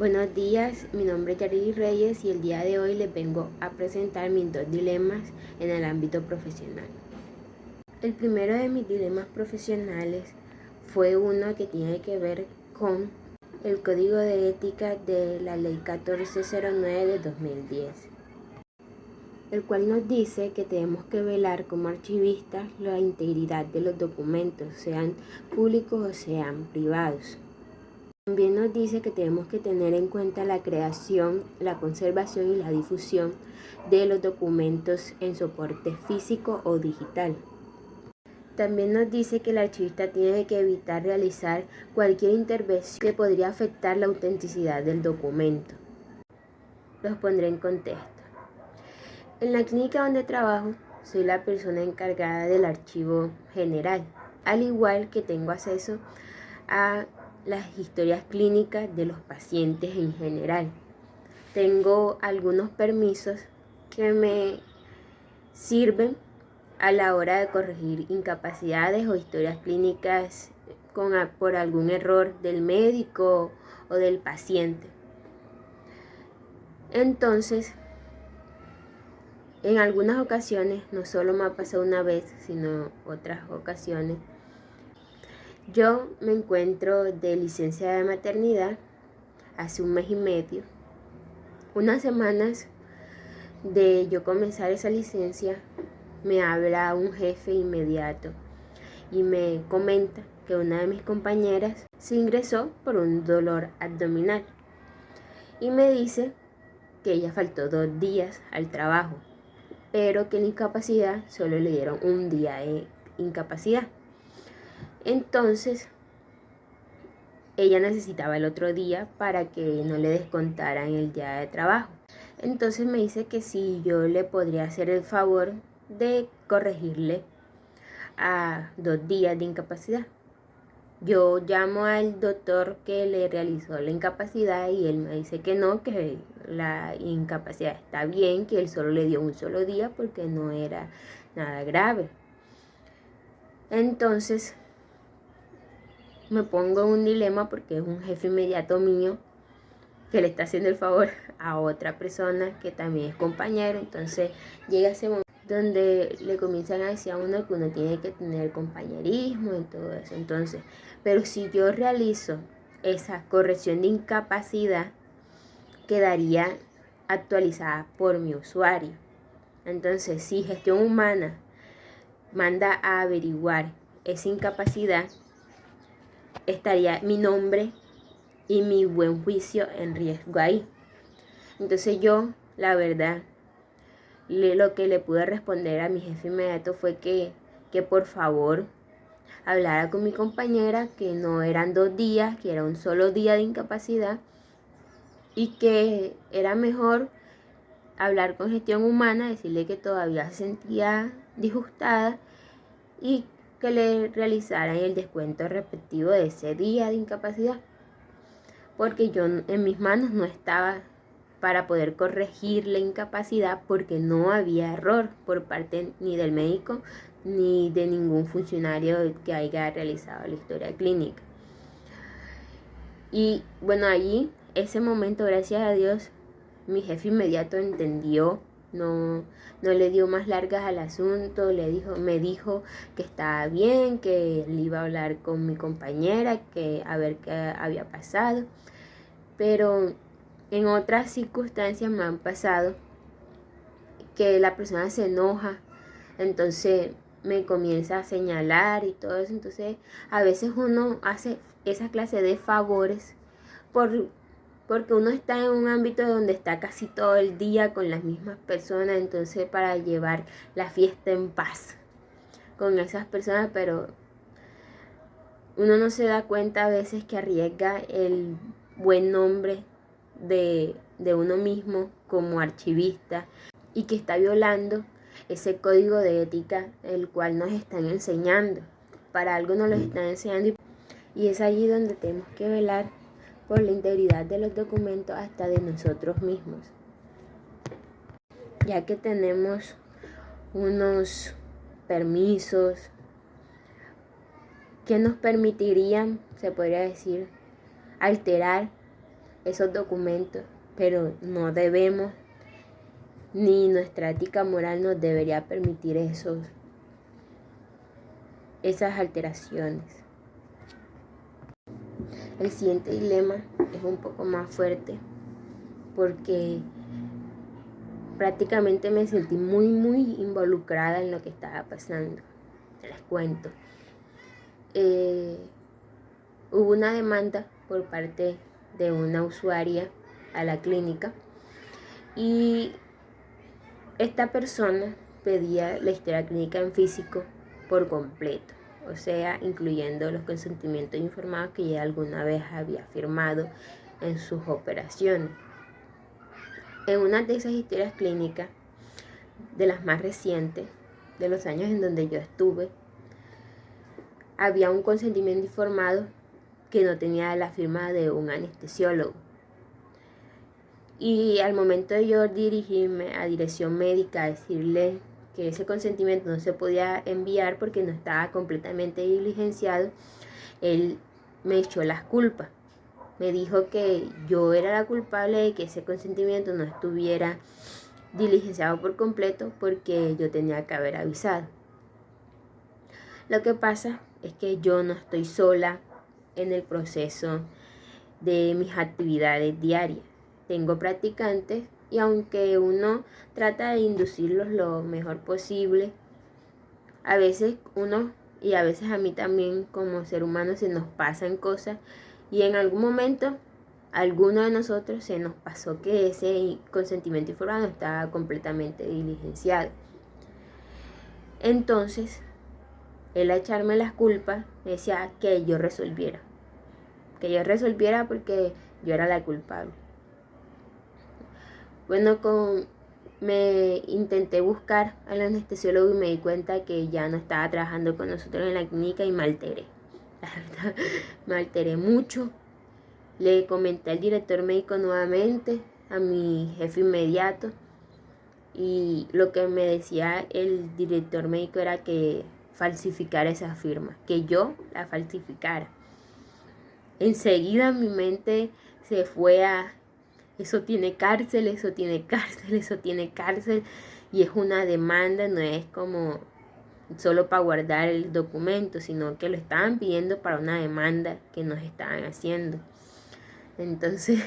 Buenos días, mi nombre es Yareli Reyes y el día de hoy les vengo a presentar mis dos dilemas en el ámbito profesional. El primero de mis dilemas profesionales fue uno que tiene que ver con el Código de Ética de la Ley 1409 de 2010, el cual nos dice que tenemos que velar como archivistas la integridad de los documentos, sean públicos o sean privados. También nos dice que tenemos que tener en cuenta la creación, la conservación y la difusión de los documentos en soporte físico o digital. También nos dice que el archivista tiene que evitar realizar cualquier intervención que podría afectar la autenticidad del documento. Los pondré en contexto. En la clínica donde trabajo, soy la persona encargada del archivo general, al igual que tengo acceso a las historias clínicas de los pacientes en general. Tengo algunos permisos que me sirven a la hora de corregir incapacidades o historias clínicas por algún error del médico o del paciente. Entonces, en algunas ocasiones, no solo me ha pasado una vez, sino otras ocasiones, yo me encuentro de licencia de maternidad hace un mes y medio. Unas semanas de yo comenzar esa licencia, me habla un jefe inmediato y me comenta que una de mis compañeras se ingresó por un dolor abdominal y me dice que ella faltó 2 días al trabajo, pero que la incapacidad solo le dieron un día de incapacidad. Entonces, ella necesitaba el otro día para que no le descontaran el día de trabajo. Entonces me dice que si yo le podría hacer el favor de corregirle a 2 días de incapacidad. Yo llamo al doctor que le realizó la incapacidad y él me dice que no, que la incapacidad está bien, que él solo le dio un solo día porque no era nada grave. Entonces me pongo en un dilema porque es un jefe inmediato mío que le está haciendo el favor a otra persona que también es compañero. Entonces llega ese momento donde le comienzan a decir a uno que uno tiene que tener compañerismo y todo eso. Entonces, pero si yo realizo esa corrección de incapacidad, quedaría actualizada por mi usuario. Entonces, si gestión humana manda a averiguar esa incapacidad, estaría mi nombre y mi buen juicio en riesgo ahí. Entonces yo, la verdad, lo que le pude responder a mi jefe inmediato fue que por favor hablara con mi compañera, que no eran 2 días, que era un solo día de incapacidad y que era mejor hablar con gestión humana, decirle que todavía se sentía disgustada y que le realizaran el descuento respectivo de ese día de incapacidad, porque yo en mis manos no estaba para poder corregir la incapacidad porque no había error por parte ni del médico ni de ningún funcionario que haya realizado la historia clínica. Y bueno, allí, ese momento, gracias a Dios, mi jefe inmediato entendió, no le dio más largas al asunto, me dijo que estaba bien, que él iba a hablar con mi compañera, que a ver qué había pasado. Pero en otras circunstancias me han pasado que la persona se enoja, entonces me comienza a señalar y todo eso. Entonces a veces uno hace esa clase de favores porque uno está en un ámbito donde está casi todo el día con las mismas personas, entonces para llevar la fiesta en paz con esas personas, pero uno no se da cuenta a veces que arriesga el buen nombre de uno mismo como archivista y que está violando ese código de ética el cual nos están enseñando. Para algo nos lo están enseñando y es allí donde tenemos que velar por la integridad de los documentos hasta de nosotros mismos, ya que tenemos unos permisos que nos permitirían, se podría decir, alterar esos documentos, pero no debemos, ni nuestra ética moral nos debería permitir esas alteraciones. El siguiente dilema es un poco más fuerte porque prácticamente me sentí muy involucrada en lo que estaba pasando. Les cuento. Hubo una demanda por parte de una usuaria a la clínica y esta persona pedía la historia clínica en físico por completo, o sea, incluyendo los consentimientos informados que ella alguna vez había firmado en sus operaciones. En una de esas historias clínicas, de las más recientes, de los años en donde yo estuve, había un consentimiento informado que no tenía la firma de un anestesiólogo. Y al momento de yo dirigirme a dirección médica a decirle que ese consentimiento no se podía enviar porque no estaba completamente diligenciado, él me echó las culpas. Me dijo que yo era la culpable de que ese consentimiento no estuviera diligenciado por completo porque yo tenía que haber avisado. Lo que pasa es que yo no estoy sola en el proceso de mis actividades diarias. Tengo practicantes y aunque uno trata de inducirlos lo mejor posible, a veces uno y a veces a mí también como ser humano se nos pasan cosas y en algún momento a alguno de nosotros se nos pasó que ese consentimiento informado estaba completamente diligenciado. Entonces, él a echarme las culpas me decía que yo resolviera porque yo era la culpable. Bueno, me intenté buscar al anestesiólogo y me di cuenta que ya no estaba trabajando con nosotros en la clínica y me alteré. La verdad, me alteré mucho. Le comenté al director médico nuevamente, a mi jefe inmediato, y lo que me decía el director médico era que falsificara esa firma, que yo la falsificara. Enseguida mi mente se fue a eso tiene cárcel, eso tiene cárcel, eso tiene cárcel, y es una demanda, no es como solo para guardar el documento, sino que lo estaban pidiendo para una demanda que nos estaban haciendo. Entonces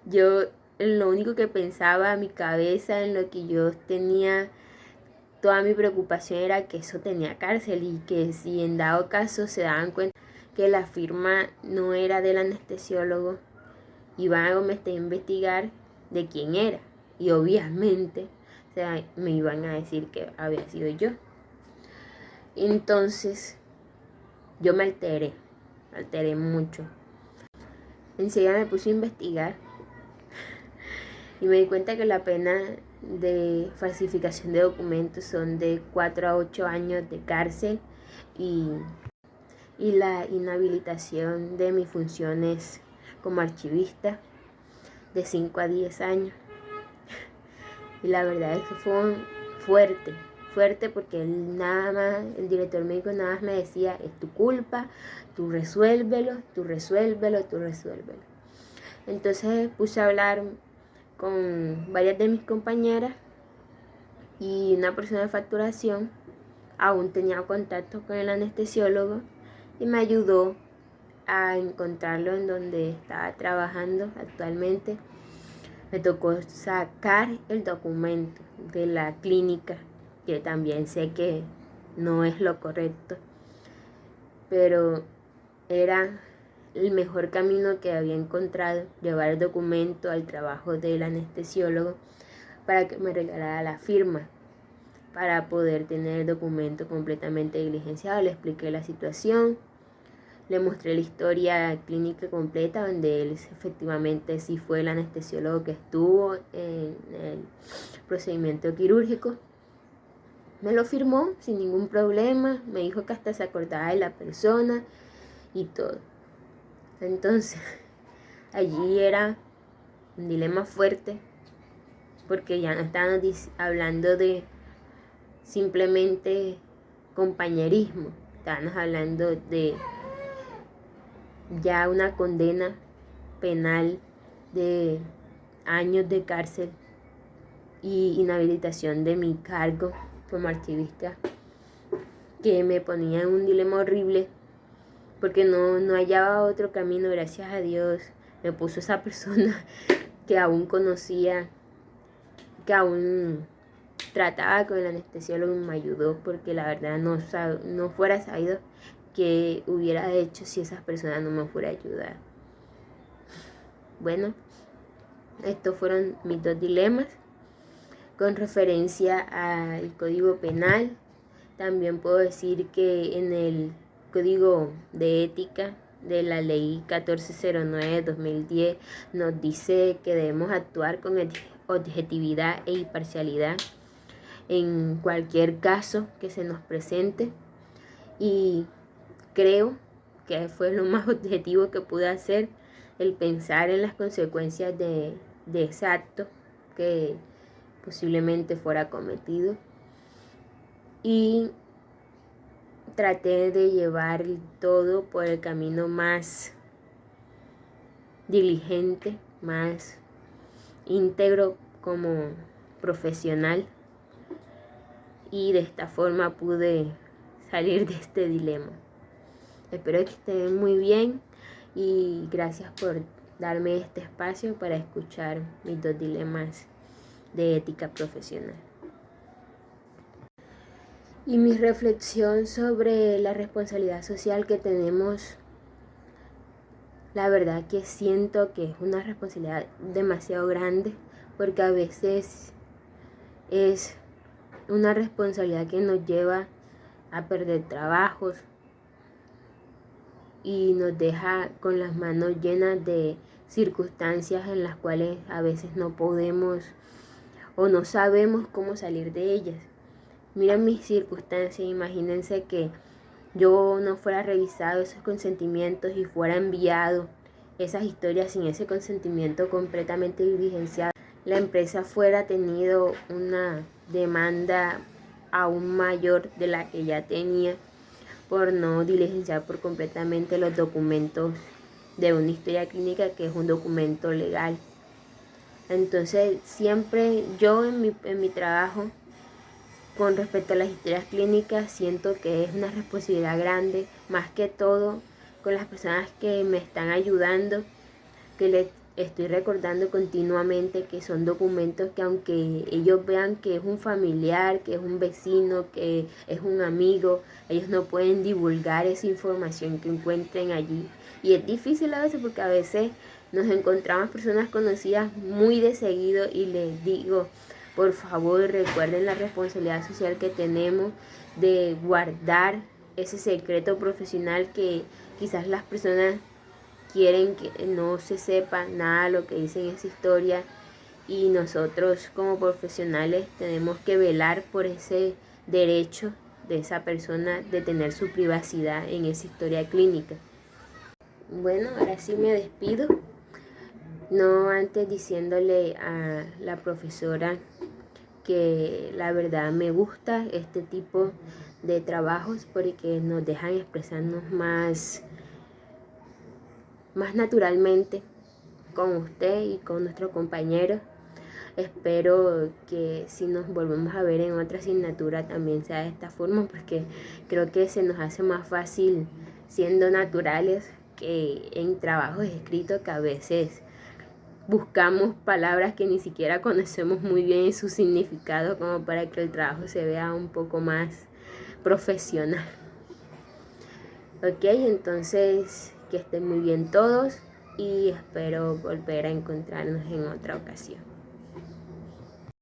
yo lo único que pensaba en mi cabeza, en lo que yo tenía, toda mi preocupación era que eso tenía cárcel y que si en dado caso se daban cuenta que la firma no era del anestesiólogo, iban a investigar de quién era y obviamente, o sea, me iban a decir que había sido yo. Entonces yo me alteré mucho. Enseguida me puse a investigar y me di cuenta que la pena de falsificación de documentos son de 4 a 8 años de cárcel y la inhabilitación de mis funciones como archivista de 5 a 10 años. Y la verdad es que fue fuerte porque el director médico nada más me decía, es tu culpa, tú resuélvelo. Entonces puse a hablar con varias de mis compañeras y una persona de facturación aún tenía contacto con el anestesiólogo y me ayudó a encontrarlo en donde estaba trabajando actualmente. Me tocó sacar el documento de la clínica, que también sé que no es lo correcto, pero era el mejor camino que había encontrado, llevar el documento al trabajo del anestesiólogo para que me regalara la firma, para poder tener el documento completamente diligenciado. Le expliqué la situación, le mostré la historia clínica completa donde él efectivamente sí fue el anestesiólogo que estuvo en el procedimiento quirúrgico. Me lo firmó sin ningún problema, me dijo que hasta se acordaba de la persona y todo. Entonces, allí era un dilema fuerte porque ya no estábamos hablando de simplemente compañerismo, estábamos hablando de ya una condena penal de años de cárcel y inhabilitación de mi cargo como archivista, que me ponía en un dilema horrible porque no hallaba otro camino. Gracias a Dios me puso esa persona que aún conocía, que aún trataba con el anestesiólogo, y me ayudó, porque la verdad no fuera sabido qué hubiera hecho si esas personas no me fuera a ayudar. Bueno, estos fueron mis dos dilemas. Con referencia al Código Penal, también puedo decir que en el Código de Ética de la Ley 1409-2010 nos dice que debemos actuar con objetividad e imparcialidad en cualquier caso que se nos presente, y creo que fue lo más objetivo que pude hacer, el pensar en las consecuencias de ese acto que posiblemente fuera cometido, y traté de llevar todo por el camino más diligente, más íntegro como profesional, y de esta forma pude salir de este dilema. Espero que estén muy bien y gracias por darme este espacio para escuchar mis dos dilemas de ética profesional. Y mi reflexión sobre la responsabilidad social que tenemos, la verdad que siento que es una responsabilidad demasiado grande, porque a veces es una responsabilidad que nos lleva a perder trabajos y nos deja con las manos llenas de circunstancias en las cuales a veces no podemos o no sabemos cómo salir de ellas. Miren mis circunstancias, imagínense que yo no fuera revisado esos consentimientos y fuera enviado esas historias sin ese consentimiento completamente diligenciado. La empresa fuera tenido una demanda aún mayor de la que ya tenía por no diligenciar por completamente los documentos de una historia clínica, que es un documento legal. Entonces siempre yo en mi trabajo con respecto a las historias clínicas siento que es una responsabilidad grande, más que todo con las personas que me están ayudando, que les estoy recordando continuamente que son documentos que, aunque ellos vean que es un familiar, que es un vecino, que es un amigo, ellos no pueden divulgar esa información que encuentren allí. Y es difícil a veces, porque a veces nos encontramos personas conocidas muy de seguido y les digo, por favor, recuerden la responsabilidad social que tenemos de guardar ese secreto profesional, que quizás las personas quieren que no se sepa nada de lo que dicen esa historia, y nosotros como profesionales tenemos que velar por ese derecho de esa persona de tener su privacidad en esa historia clínica. Bueno, ahora sí me despido, no antes diciéndole a la profesora que la verdad me gusta este tipo de trabajos porque nos dejan expresarnos más naturalmente con usted y con nuestros compañeros. Espero que si nos volvemos a ver en otra asignatura también sea de esta forma, porque creo que se nos hace más fácil siendo naturales que en trabajos escritos, que a veces buscamos palabras que ni siquiera conocemos muy bien su significado, como para que el trabajo se vea un poco más profesional. Ok, entonces que estén muy bien todos y espero volver a encontrarnos en otra ocasión.